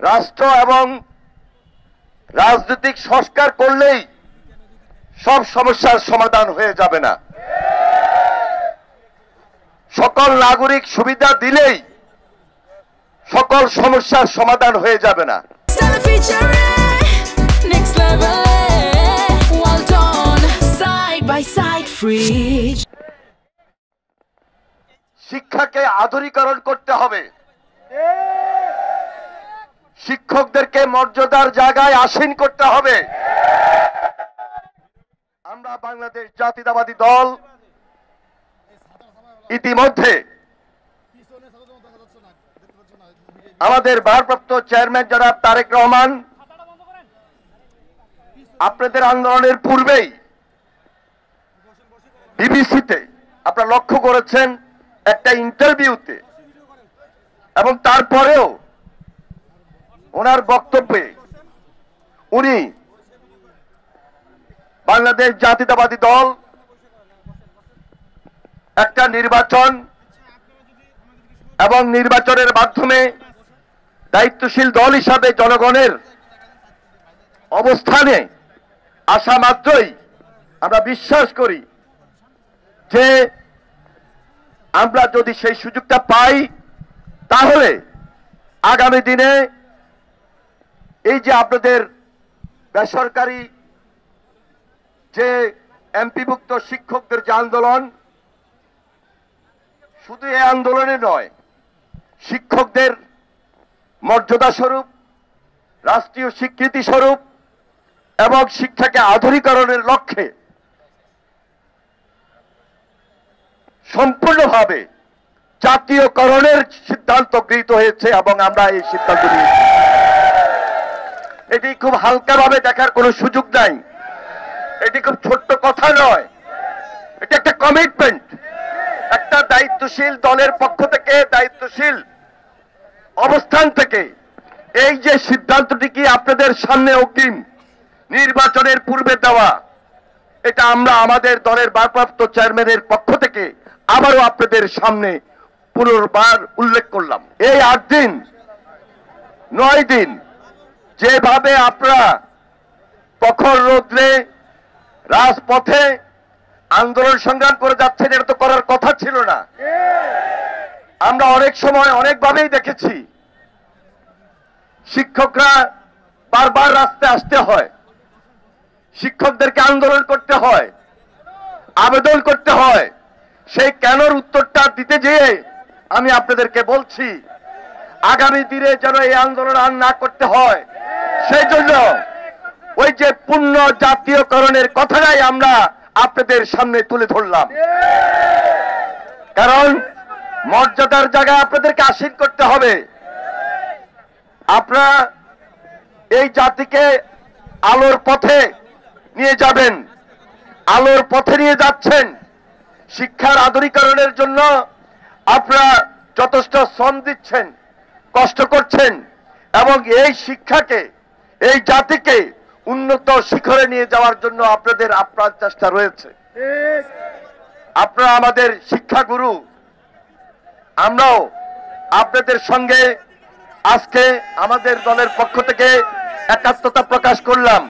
রাষ্ট্র এবং রাজনৈতিক সংস্কার করলেই সব সমস্যার সমাধান হয়ে যাবে না। সকল নাগরিক সুবিধা দিলেই সকল সমস্যার সমাধান হয়ে যাবে না। শিক্ষাকে আধুনিকরণ করতে হবে, শিক্ষকদেরকে মর্যাদার জায়গায় আসীন করতে হবে। আমরা বাংলাদেশ জাতীয়তাবাদী দল ইতিমধ্যে আমাদের ভারপ্রাপ্ত চেয়ারম্যান জনাব তারেক রহমান আপনাদের আন্দোলনের পূর্বেই বিবিসিতে আপনারা লক্ষ্য করেছেন একটা ইন্টারভিউতে, এবং তারপরেও ওনার বক্তব্যে উনি বাংলাদেশ জাতীয়তাবাদী দল একটা নির্বাচন এবং নির্বাচনের মাধ্যমে দায়িত্বশীল দল হিসাবে জনগণের অবস্থানে আসা মাত্রই আমরা বিশ্বাস করি যে আমরা যদি সেই সুযোগটা পাই তাহলে আগামী দিনে এই যে আপনাদের বেসরকারি যে এমপিভুক্ত শিক্ষকদের যে আন্দোলন, শুধু এই আন্দোলনে নয়, শিক্ষকদের মর্যাদা স্বরূপ, রাষ্ট্রীয় স্বীকৃতি স্বরূপ এবং শিক্ষাকে আধুনিকরণের লক্ষ্যে সম্পূর্ণভাবে জাতীয়করণের সিদ্ধান্ত গৃহীত হয়েছে এবং আমরা এই সিদ্ধান্ত নিয়েছি। এটি খুব হালকাভাবে দেখার কোনো সুযোগ নাই, এটি খুব ছোট্ট কথা নয়, এটি একটা কমিটমেন্ট। একটা দায়িত্বশীল দলের পক্ষ থেকে, দায়িত্বশীল অবস্থান থেকে এই যে সিদ্ধান্তটি কি আপনাদের সামনে অগ্রিম নির্বাচনের পূর্বে দেওয়া, এটা আমরা আমাদের দলের ভারপ্রাপ্ত চেয়ারম্যানের পক্ষ থেকে আবারও আপনাদের সামনে পুনর্বার উল্লেখ করলাম। এই 8 দিন 9 দিন যেভাবে আপনারা প্রখর রৌদ্রে রাজপথে আন্দোলন সংগ্রাম করে যাচ্ছেন, এটা তো করার কথা ছিল না। আমরা অনেক সময় অনেকভাবেই দেখেছি শিক্ষকরা বারবার রাস্তায় আসতে হয়, শিক্ষকদেরকে আন্দোলন করতে হয়, আবেদন করতে হয়। সেই কেনর উত্তরটা দিতে যেয়ে আমি আপনাদেরকে বলছি আগামী দিনে যেন এই আন্দোলন আর না করতে হয়, সেই জন্য ওই যে পূর্ণ জাতীয়করণের কথাটাই আমরা আপনাদের সামনে তুলে ধরলাম। কারণ মর্যাদার জায়গায় আপনাদেরকে আসীন করতে হবে। আপনারা এই জাতিকে আলোর পথে নিয়ে যাবেন, আলোর পথে নিয়ে যাচ্ছেন। শিক্ষার আধুনিকরণের জন্য আপনারা যথেষ্ট শ্রম দিচ্ছেন, কষ্ট করছেন, এবং এই শিক্ষাকে, এই জাতিকে উন্নত শিখরে নিয়ে যাওয়ার জন্য আপনাদের আপ্রাণ চেষ্টা রয়েছে। আপনারা আমাদের শিক্ষাগুরু, আমরাও আপনাদের সঙ্গে আজকে আমাদের দলের পক্ষ থেকে একাত্মতা প্রকাশ করলাম।